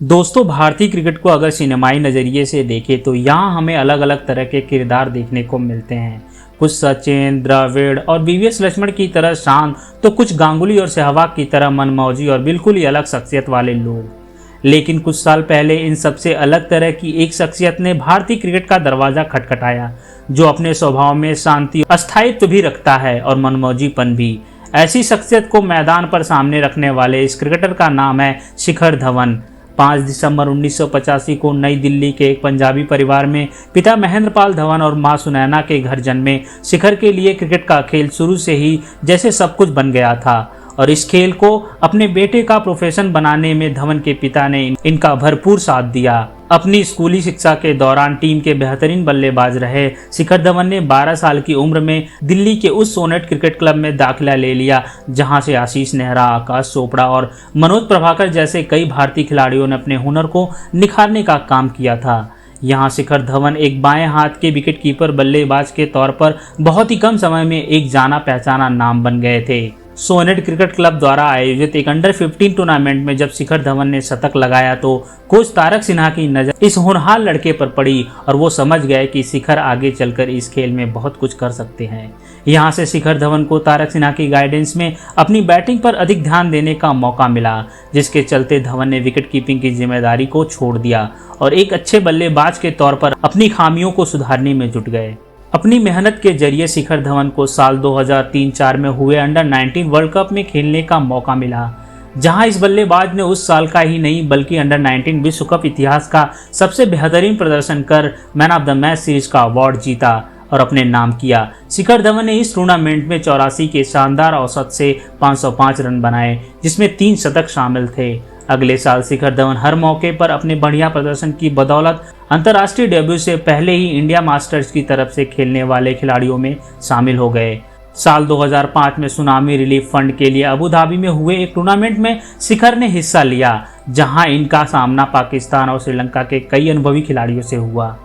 दोस्तों, भारतीय क्रिकेट को अगर सिनेमाई नज़रिए से देखें तो यहाँ हमें अलग अलग तरह के किरदार देखने को मिलते हैं। कुछ सचिन, द्रविड़ और वीवीएस लक्ष्मण की तरह शांत, तो कुछ गांगुली और सहवाग की तरह मनमौजी और बिल्कुल ही अलग शख्सियत वाले लोग। लेकिन कुछ साल पहले इन सबसे अलग तरह की एक शख्सियत ने भारतीय क्रिकेट का दरवाजा खटखटाया, जो अपने स्वभाव में शांति, अस्थायित्व भी रखता है और मनमौजीपन भी। ऐसी शख्सियत को मैदान पर सामने रखने वाले इस क्रिकेटर का नाम है शिखर धवन। 5 दिसंबर 1985 को नई दिल्ली के एक पंजाबी परिवार में पिता महेंद्र पाल धवन और मां सुनैना के घर जन्मे शिखर के लिए क्रिकेट का खेल शुरू से ही जैसे सब कुछ बन गया था और इस खेल को अपने बेटे का प्रोफेशन बनाने में धवन के पिता ने इनका भरपूर साथ दिया। अपनी स्कूली शिक्षा के दौरान टीम के बेहतरीन बल्लेबाज रहे शिखर धवन ने 12 साल की उम्र में दिल्ली के उस सोनेट क्रिकेट क्लब में दाखिला ले लिया, जहां से आशीष नेहरा, आकाश चोपड़ा और मनोज प्रभाकर जैसे कई भारतीय खिलाड़ियों ने अपने हुनर को निखारने का काम किया था। यहाँ शिखर धवन एक बाएं हाथ के विकेटकीपर बल्लेबाज के तौर पर बहुत ही कम समय में एक जाना पहचाना नाम बन गए थे। सोनेट क्रिकेट क्लब द्वारा आयोजित एक अंडर 15 टूर्नामेंट में जब शिखर धवन ने शतक लगाया तो कोच तारक सिन्हा की नज़र इस होनहार लड़के पर पड़ी और वो समझ गए कि शिखर आगे चलकर इस खेल में बहुत कुछ कर सकते हैं। यहाँ से शिखर धवन को तारक सिन्हा की गाइडेंस में अपनी बैटिंग पर अधिक ध्यान देने का मौका मिला, जिसके चलते धवन ने विकेट कीपिंग की जिम्मेदारी को छोड़ दिया और एक अच्छे बल्लेबाज के तौर पर अपनी खामियों को सुधारने में जुट गए। अपनी मेहनत के जरिए शिखर धवन को साल 2003-04 में हुए अंडर 19 वर्ल्ड कप में खेलने का मौका मिला, जहां इस बल्लेबाज ने उस साल का ही नहीं बल्कि अंडर 19 विश्व कप इतिहास का सबसे बेहतरीन प्रदर्शन कर man of the match series का अवार्ड जीता और अपने नाम किया। शिखर धवन ने इस टूर्नामेंट में 84 के शानदार औसत से 505 रन बनाए, जिसमें 3 शतक शामिल थे। अगले साल शिखर धवन हर मौके पर अपने बढ़िया प्रदर्शन की बदौलत अंतर्राष्ट्रीय डेब्यू से पहले ही इंडिया मास्टर्स की तरफ से खेलने वाले खिलाड़ियों में शामिल हो गए। साल 2005 में सुनामी रिलीफ फंड के लिए अबू धाबी में हुए एक टूर्नामेंट में शिखर ने हिस्सा लिया, जहां इनका सामना पाकिस्तान और श्रीलंका के कई अनुभवी खिलाड़ियों से हुआ।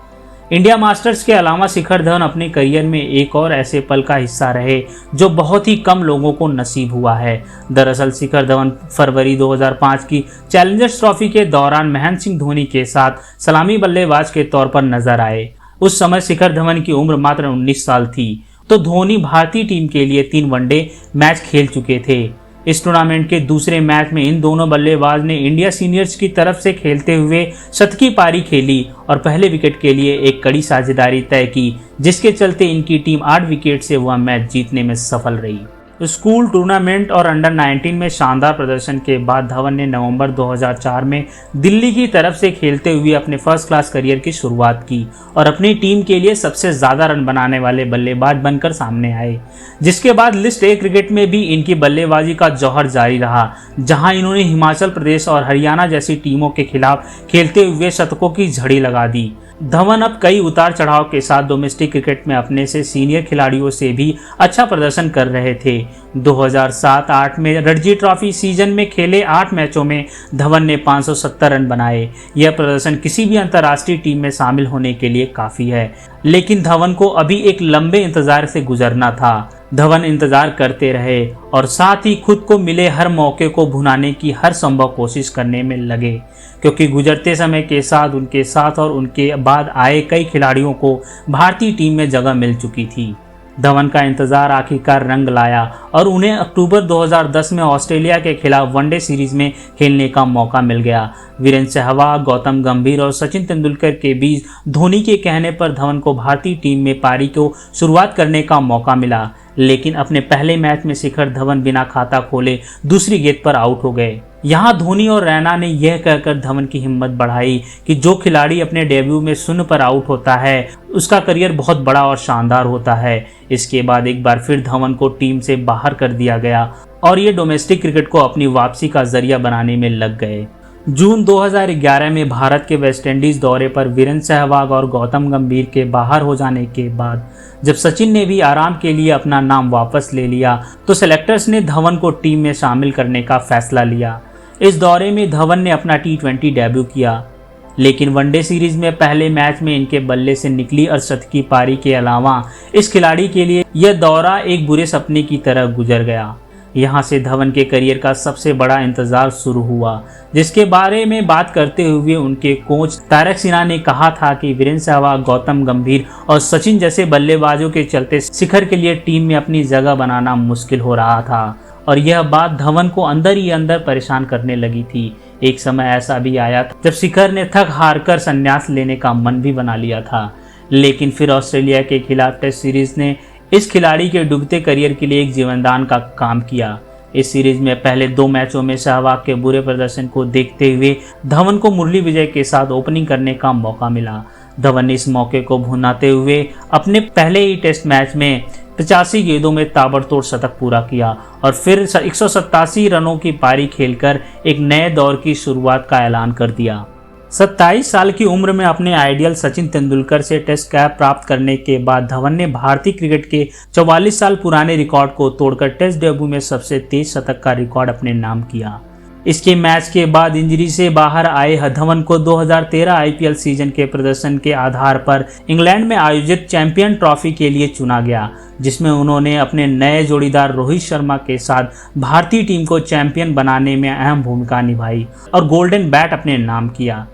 इंडिया मास्टर्स के अलावा शिखर धवन अपने करियर में एक और ऐसे पल का हिस्सा रहे जो बहुत ही कम लोगों को नसीब हुआ है। दरअसल शिखर धवन फरवरी 2005 की चैलेंजर्स ट्रॉफी के दौरान महेंद्र सिंह धोनी के साथ सलामी बल्लेबाज के तौर पर नजर आए। उस समय शिखर धवन की उम्र मात्र 19 साल थी, तो धोनी भारतीय टीम के लिए 3 वनडे मैच खेल चुके थे। इस टूर्नामेंट के दूसरे मैच में इन दोनों बल्लेबाज ने इंडिया सीनियर्स की तरफ से खेलते हुए शतकीय पारी खेली और पहले विकेट के लिए एक कड़ी साझेदारी तय की, जिसके चलते इनकी टीम 8 विकेट से वह मैच जीतने में सफल रही। स्कूल टूर्नामेंट और अंडर 19 में शानदार प्रदर्शन के बाद धवन ने नवंबर 2004 में दिल्ली की तरफ से खेलते हुए अपने फर्स्ट क्लास करियर की शुरुआत की और अपनी टीम के लिए सबसे ज़्यादा रन बनाने वाले बल्लेबाज बनकर सामने आए। जिसके बाद लिस्ट ए क्रिकेट में भी इनकी बल्लेबाजी का जौहर जारी रहा, जहां इन्होंने हिमाचल प्रदेश और हरियाणा जैसी टीमों के खिलाफ खेलते हुए शतकों की झड़ी लगा दी। धवन अब कई उतार चढ़ाव के साथ डोमेस्टिक क्रिकेट में अपने से सीनियर खिलाड़ियों से भी अच्छा प्रदर्शन कर रहे थे। 2007-08 में रणजी ट्रॉफी सीजन में खेले 8 मैचों में धवन ने 570 रन बनाए। यह प्रदर्शन किसी भी अंतर्राष्ट्रीय टीम में शामिल होने के लिए काफ़ी है, लेकिन धवन को अभी एक लंबे इंतजार से गुजरना था। धवन इंतजार करते रहे और साथ ही खुद को मिले हर मौके को भुनाने की हर संभव कोशिश करने में लगे, क्योंकि गुजरते समय के साथ उनके साथ और उनके बाद आए कई खिलाड़ियों को भारतीय टीम में जगह मिल चुकी थी। धवन का इंतजार आखिरकार रंग लाया और उन्हें अक्टूबर 2010 में ऑस्ट्रेलिया के खिलाफ वनडे सीरीज में खेलने का मौका मिल गया। वीरेंद्र सहवाग, गौतम गंभीर और सचिन तेंदुलकर के बीच धोनी के कहने पर धवन को भारतीय टीम में पारी को शुरुआत करने का मौका मिला, लेकिन अपने पहले मैच में शिखर धवन बिना खाता खोले दूसरी गेंद पर आउट हो गए। यहाँ धोनी और रैना ने यह कहकर धवन की हिम्मत बढ़ाई कि जो खिलाड़ी अपने डेब्यू में 0 पर आउट होता है उसका करियर बहुत बड़ा और शानदार होता है। इसके बाद एक बार फिर धवन को टीम से बाहर कर दिया गया और ये डोमेस्टिक क्रिकेट को अपनी वापसी का जरिया बनाने में लग गए। जून 2011 में भारत के वेस्टइंडीज दौरे पर वीरेंद्र सहवाग और गौतम गंभीर के बाहर हो जाने के बाद जब सचिन ने भी आराम के लिए अपना नाम वापस ले लिया, तो सेलेक्टर्स ने धवन को टीम में शामिल करने का फैसला लिया। इस दौरे में धवन ने अपना T20 डेब्यू किया, लेकिन वनडे सीरीज में पहले मैच में इनके बल्ले से निकली अर्धशतकीय पारी के अलावा इस खिलाड़ी के लिए यह दौरा एक बुरे सपने की तरह गुजर गया। यहाँ से धवन के करियर का सबसे बड़ा इंतजार शुरू हुआ, जिसके बारे में बात करते हुए उनके कोच तारक सिन्हा ने कहा था कि वीरेंद्र सहवाग, गौतम गंभीर और सचिन जैसे बल्लेबाजों के चलते शिखर के लिए टीम में अपनी जगह बनाना मुश्किल हो रहा था और यह बात धवन को अंदर ही अंदर परेशान करने लगी थी। एक समय ऐसा भी आया था जब शिखर ने थक हार कर संन्यास लेने का मन भी बना लिया था, लेकिन फिर ऑस्ट्रेलिया के खिलाफ टेस्ट सीरीज ने इस खिलाड़ी के डूबते करियर के लिए एक जीवनदान का काम किया। इस सीरीज में पहले 2 मैचों में सहवाग के बुरे प्रदर्शन को देखते हुए धवन को मुरली विजय के साथ ओपनिंग करने का मौका मिला। धवन ने इस मौके को भुनाते हुए अपने पहले ही टेस्ट मैच में 85 गेंदों में ताबड़तोड़ शतक पूरा किया और फिर 187 रनों की पारी खेलकर एक नए दौर की शुरुआत का ऐलान कर दिया। 27 साल की उम्र में अपने आइडियल सचिन तेंदुलकर से टेस्ट कैप प्राप्त करने के बाद धवन ने भारतीय क्रिकेट के 44 साल पुराने रिकॉर्ड को तोड़कर टेस्ट डेब्यू में सबसे तेज शतक का रिकॉर्ड अपने नाम किया। इसके मैच के बाद इंजरी से बाहर आए धवन को 2013 आईपीएल सीजन के प्रदर्शन के आधार पर इंग्लैंड में आयोजित चैंपियन ट्रॉफी के लिए चुना गया, जिसमें उन्होंने अपने नए जोड़ीदार रोहित शर्मा के साथ भारतीय टीम को चैंपियन बनाने में अहम भूमिका निभाई और गोल्डन बैट अपने नाम किया।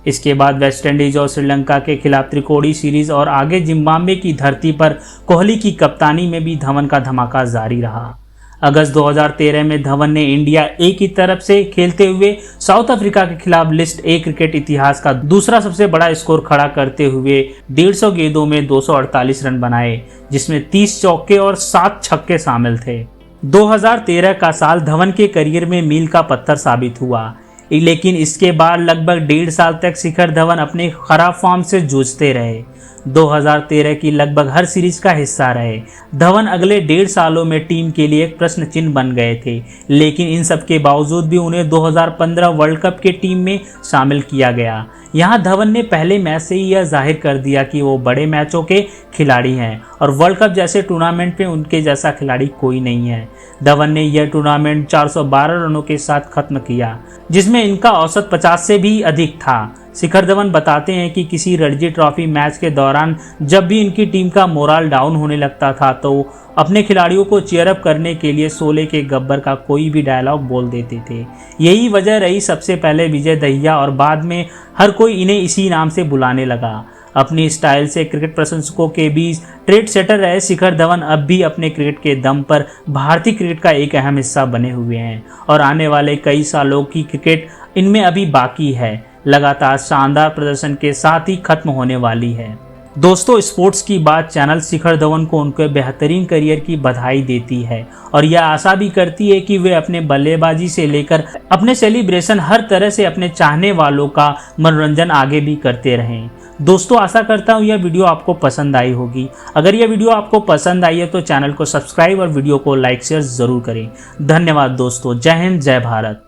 इसके बाद वेस्टइंडीज और श्रीलंका के खिलाफ त्रिकोणीय सीरीज और आगे जिम्बाब्वे की धरती पर कोहली की कप्तानी में भी धवन का धमाका जारी रहा। अगस्त 2013 में धवन ने इंडिया ए की तरफ से खेलते हुए साउथ अफ्रीका के खिलाफ लिस्ट ए क्रिकेट इतिहास का दूसरा सबसे बड़ा स्कोर खड़ा करते हुए 150 गेंदों में 248 रन बनाए, जिसमें 30 चौके और 7 छक्के शामिल थे। 2013 का साल धवन के करियर में मील का पत्थर साबित हुआ, लेकिन इसके बाद लगभग 1.5 साल तक शिखर धवन अपने खराब फॉर्म से जूझते रहे। 2013 की लगभग हर सीरीज का हिस्सा रहे। धवन अगले 1.5 सालों में टीम के लिए एक प्रश्न चिन्ह बन गए थे, लेकिन इन सब के बावजूद भी उन्हें 2015 वर्ल्ड कप के टीम में शामिल किया गया। यहाँ धवन ने पहले मैच से ही यह जाहिर कर दिया कि वो बड़े मैचों के खिलाड़ी हैं और वर्ल्ड कप जैसे टूर्नामेंट में उनके जैसा खिलाड़ी कोई नहीं है। धवन ने यह टूर्नामेंट 412 रनों के साथ खत्म किया, जिसमें इनका औसत 50 से भी अधिक था। शिखर धवन बताते हैं कि किसी रणजी ट्रॉफी मैच के दौरान जब भी इनकी टीम का मोराल डाउन होने लगता था तो अपने खिलाड़ियों को चीयर अप करने के लिए शोले के गब्बर का कोई भी डायलॉग बोल देते थे। यही वजह रही सबसे पहले विजय दहिया और बाद में हर कोई इन्हें इसी नाम से बुलाने लगा। अपनी स्टाइल से क्रिकेट प्रशंसकों के बीच ट्रेड सेटर रहे शिखर धवन अब भी अपने क्रिकेट के दम पर भारतीय क्रिकेट का एक अहम हिस्सा बने हुए हैं और आने वाले कई सालों की क्रिकेट इनमें अभी बाकी है। लगातार शानदार प्रदर्शन के साथ ही खत्म होने वाली है। दोस्तों, स्पोर्ट्स की बात चैनल शिखर धवन को उनके बेहतरीन करियर की बधाई देती है और यह आशा भी करती है कि वे अपने बल्लेबाजी से लेकर अपने सेलिब्रेशन हर तरह से अपने चाहने वालों का मनोरंजन आगे भी करते रहें। दोस्तों, आशा करता हूँ यह वीडियो आपको पसंद आई होगी। अगर यह वीडियो आपको पसंद आई है तो चैनल को सब्सक्राइब और वीडियो को लाइक शेयर जरूर करें। धन्यवाद दोस्तों। जय हिंद, जय भारत।